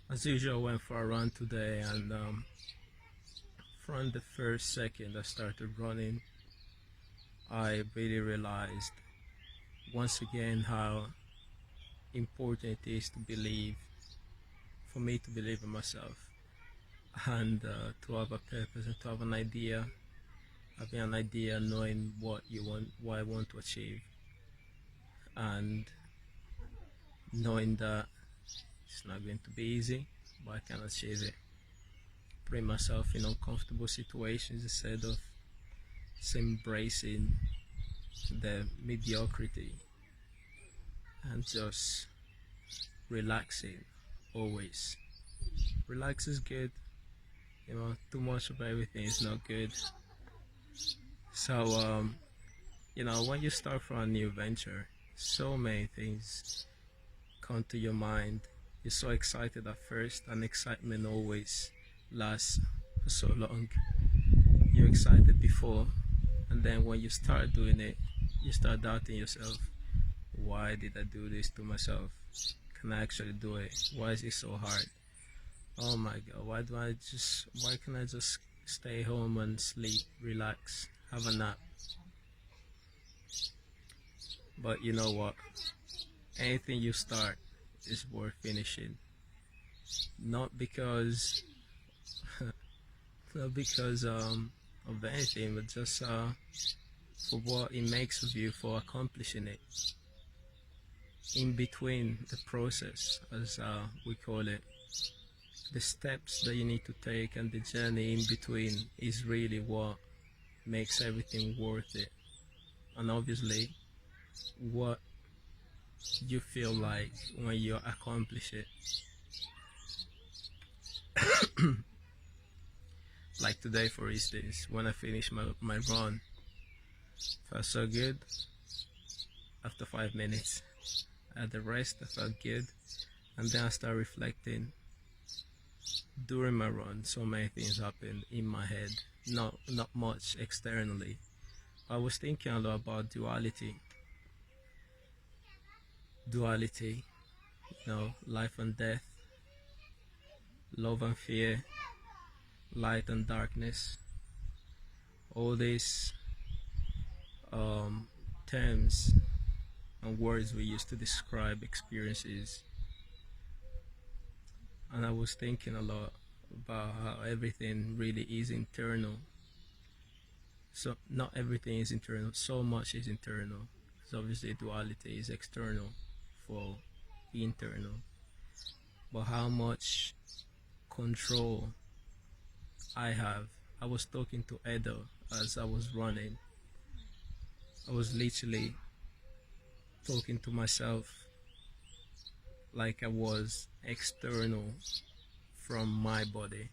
As usual, I went for a run today, and from the first second I started running, I really realized once again how important it is to believe, for me to believe in myself, and to have a purpose and to have an idea, having an idea, knowing what you want, what I want to achieve, and knowing that it's not going to be easy, but I can achieve it. Putting myself in uncomfortable situations instead of embracing the mediocrity and just relaxing always. Relax is good, too much of everything is not good. So, when you start for a new venture, so many things come to your mind. You're so excited at first, and excitement always lasts for so long. You're excited before, and then when you start doing it, you start doubting yourself. Why did I do this to myself? Can I actually do it? Why is it so hard? Oh my god, why can't I just stay home and sleep, relax, have a nap? But you know what? Anything you start is worth finishing. Not because not because of anything, but just for what it makes of you, for accomplishing it. In between the process, as we call it, the steps that you need to take and the journey in between is really what makes everything worth it. And obviously, what you feel like when you accomplish it. Like today, for instance, when I finished my run, felt so good. After 5 minutes, I had the rest, I felt good, and then I started reflecting. During my run, so many things happened in my head, not much externally. I was thinking a lot about duality, life and death, love and fear, light and darkness. All these terms and words we use to describe experiences. And I was thinking a lot about how everything really is internal. So not everything is internal, so much is internal. So obviously duality is external for internal. But how much control I have. I was talking to Eddo as I was running. I was literally talking to myself like I was external from my body,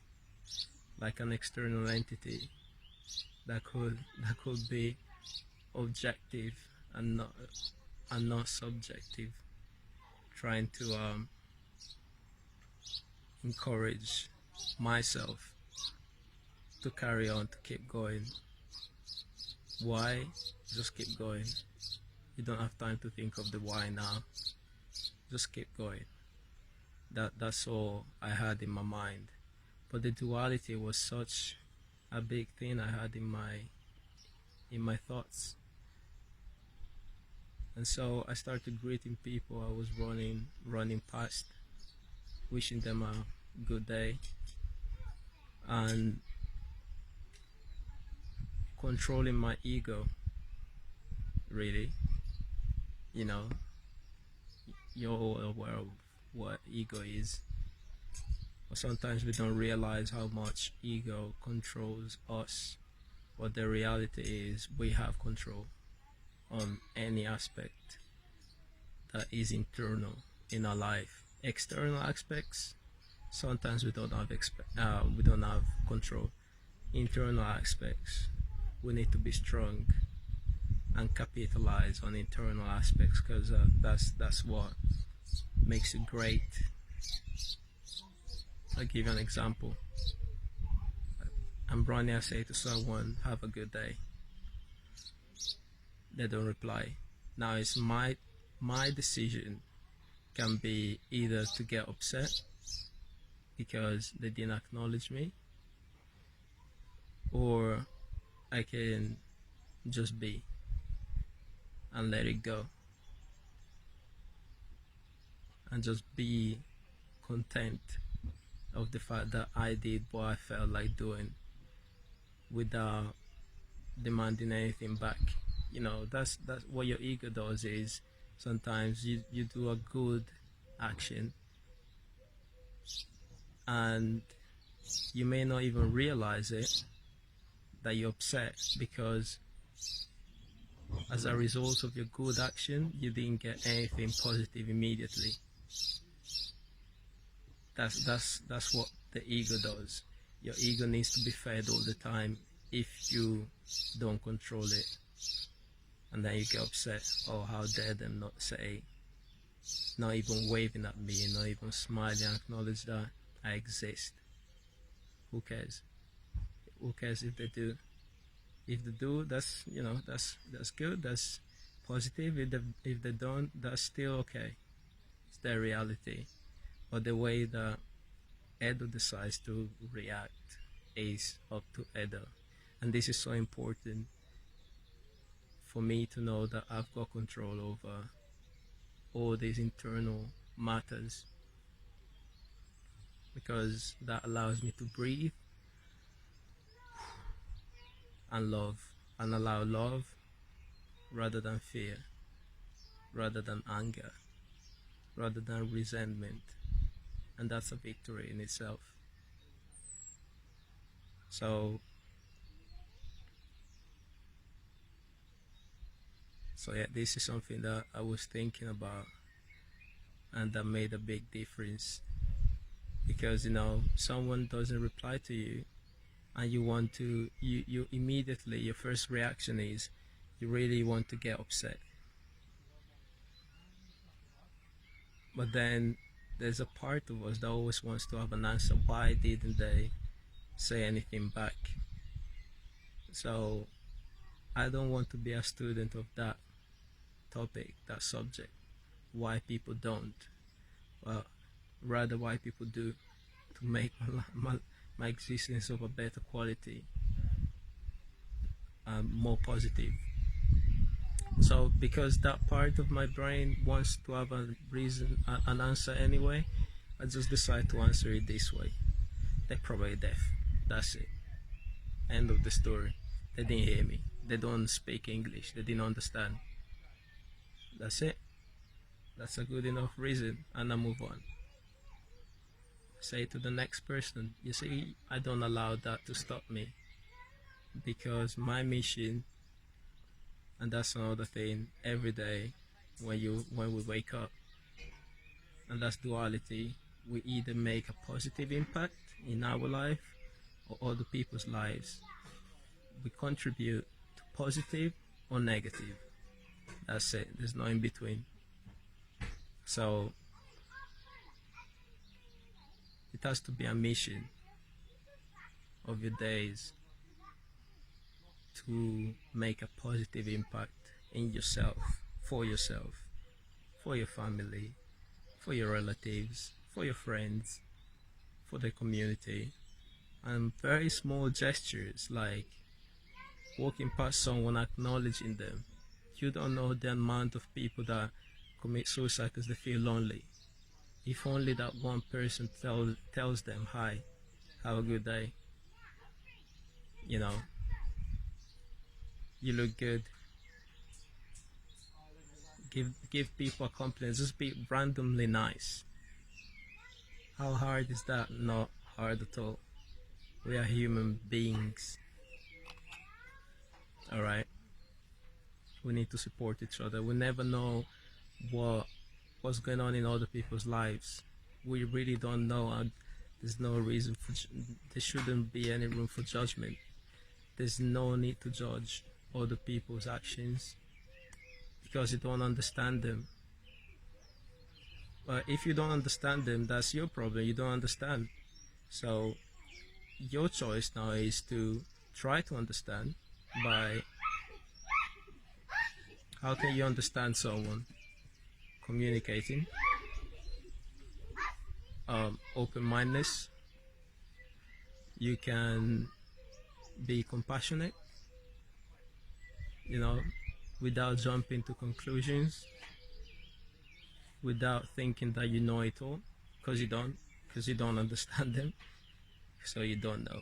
like an external entity that could be objective and not subjective, trying to encourage myself to carry on, to keep going. Why? Just keep going. You don't have time to think of the why now. Just keep going. That's all I had in my mind. But the duality was such a big thing I had in my thoughts. And so I started greeting people I was running past, wishing them a good day, and controlling my ego, really. You're all aware of what ego is. But sometimes we don't realize how much ego controls us. But the reality is we have control on any aspect that is internal in our life. External aspects, sometimes we don't have control. Internal aspects, we need to be strong and capitalize on internal aspects, because that's what makes it great. I'll give you an example. I'm running, I say to someone, have a good day. They don't reply. Now it's my decision can be either to get upset because they didn't acknowledge me, or I can just be and let it go and just be content of the fact that I did what I felt like doing without demanding anything back. That's what your ego does. Is sometimes you do a good action and you may not even realize it, that you're upset because as a result of your good action you didn't get anything positive immediately. That's what the ego does. Your ego needs to be fed all the time if you don't control it, and then you get upset. Oh, how dare them not say, not even waving at me, not even smiling, acknowledge that I exist. Who cares? Who cares if they do? If they do, that's good. That's positive. If they don't, that's still okay. It's their reality. But the way that Eddo decides to react is up to Eddo, and this is so important for me to know that I've got control over all these internal matters, because that allows me to breathe and love, and allow love rather than fear, rather than anger, rather than resentment, and that's a victory in itself. So yeah, this is something that I was thinking about, and that made a big difference, because someone doesn't reply to you and you want to, you immediately, your first reaction is you really want to get upset. But then there's a part of us that always wants to have an answer. Why didn't they say anything back? So I don't want to be a student of that topic, that subject. Why people don't, well, rather why people do, to make my existence of a better quality, more positive. So because that part of my brain wants to have a reason, an answer anyway, I just decide to answer it this way. They're probably deaf. That's it. End of the story. They didn't hear me. They don't speak English. They didn't understand. That's it. That's a good enough reason, and I move on. Say to the next person, you see, I don't allow that to stop me, because my mission, and that's another thing, every day when we wake up, and that's duality, we either make a positive impact in our life or other people's lives. We contribute to positive or negative. That's it. There's no in between. So it has to be a mission of your days to make a positive impact in yourself, for your family, for your relatives, for your friends, for the community. And very small gestures like walking past someone, acknowledging them. You don't know the amount of people that commit suicide because they feel lonely. If only that one person tells them, hi, have a good day, you look good. Give people a compliment. Just be randomly nice. How hard is that? Not hard at all. We are human beings. Alright? We need to support each other. We never know what's going on in other people's lives. We really don't know, and there's no reason for there shouldn't be any room for judgment. There's no need to judge other people's actions because you don't understand them. But if you don't understand them, that's your problem. You don't understand. So your choice now is to try to understand. By how can you understand someone? Communicating. open-mindedness. You can be compassionate, you know, without jumping to conclusions, without thinking that you know it all, because you don't understand them, so you don't know.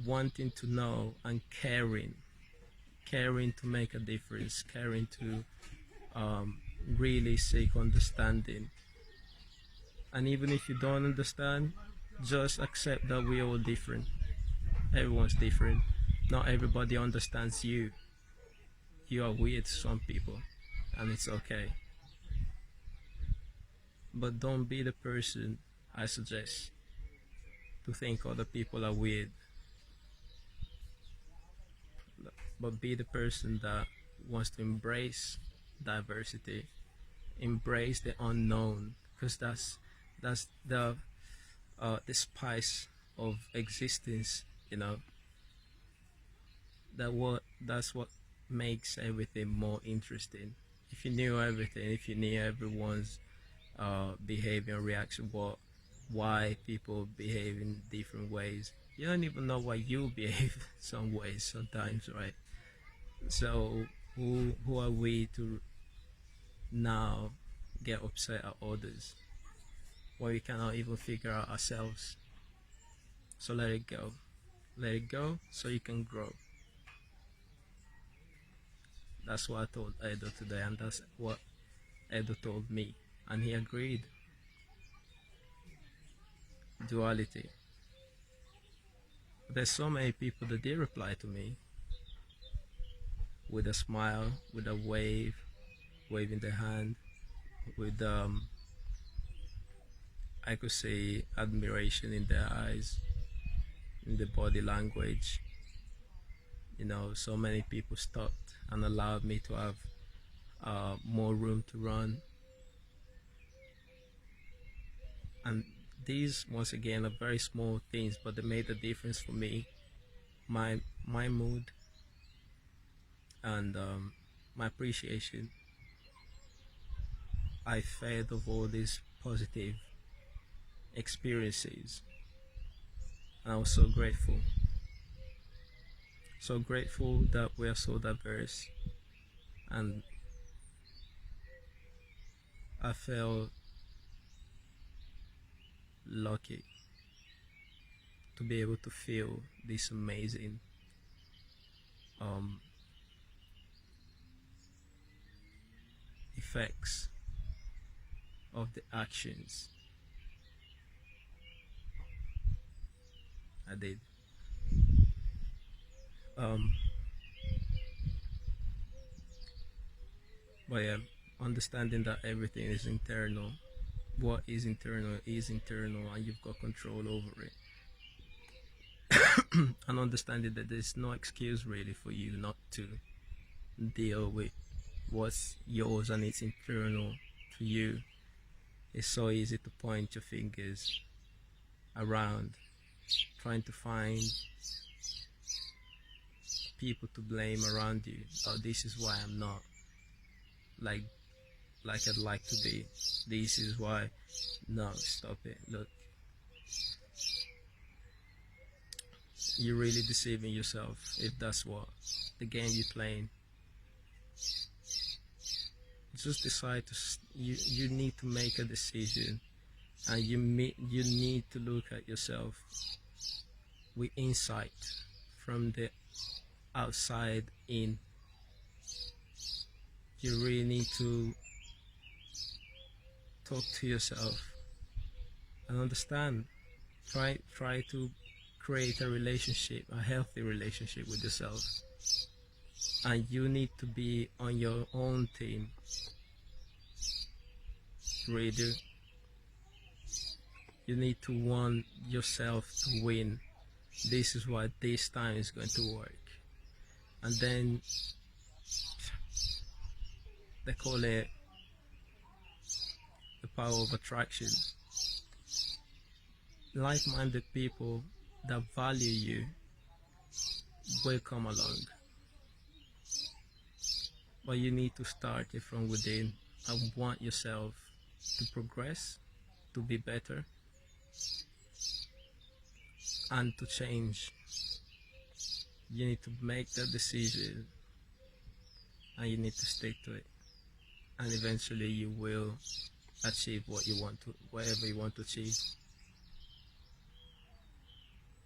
Wanting to know and caring to make a difference, caring to really seek understanding. And even if you don't understand, just accept that we're all different. Everyone's different. Not everybody understands you. You are weird to some people, and it's okay. But don't be the person, I suggest, to think other people are weird. But be the person that wants to embrace diversity, embrace the unknown, because that's the spice of existence. You know, that's what makes everything more interesting. If you knew everything, if you knew everyone's behavior and reaction, why people behave in different ways, you don't even know why you behave some ways sometimes, right? So who are we to now get upset at others when we cannot even figure out ourselves? So let it go. Let it go so you can grow. That's what I told Edo today, and that's what Edo told me, and he agreed. Duality. There's so many people that did reply to me with a smile, with a waving their hand, with I could say admiration in their eyes, in the body language. You know, so many people stopped and allowed me to have more room to run. And these, once again, are very small things, but they made a difference for me. My mood and my appreciation. I fed of all these positive experiences, and I was so grateful. So grateful that we are so diverse, and I felt lucky to be able to feel this amazing effects of the actions I did. Um, but yeah, understanding that everything is internal. What is internal, and you've got control over it. And understanding that there's no excuse really for you not to deal with what's yours and it's internal to you. It's so easy to point your fingers around, trying to find people to blame around you. Oh, this is why I'm not like I'd like to be. This is why. No, stop it. Look, you're really deceiving yourself if that's what the game you're playing. Just decide to. You need to make a decision, and you need to look at yourself with insight from the outside in. You really need to talk to yourself and understand. Try to create a relationship, a healthy relationship with yourself. And you need to be on your own team. Really do. You need to want yourself to win. This is what this time is going to work. And then they call it the power of attraction. Like-minded people that value you will come along. But you need to start it from within and want yourself to progress to be better and to change. You need to make that decision and you need to stick to it. And eventually you will achieve what you want to, whatever you want to achieve.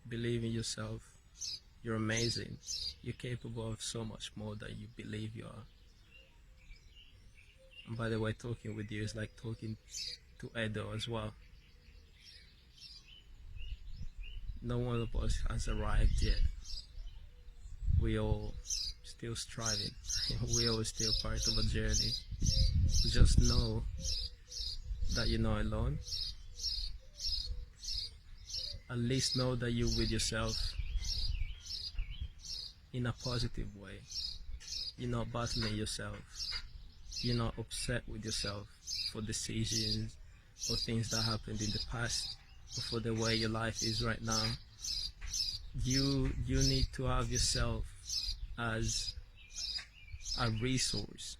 Believe in yourself. You're amazing. You're capable of so much more than you believe you are. And by the way, talking with you is like talking to Eddo as well. No one of us has arrived yet. We all still striving. We all still part of a journey. Just know that you're not alone. At least know that you're with yourself in a positive way. You're not battling yourself. You're not upset with yourself for decisions or things that happened in the past or for the way your life is right now. You need to have yourself as a resource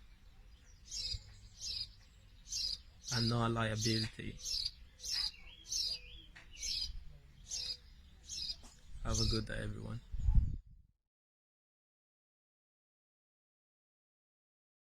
and not a liability. Have a good day, everyone.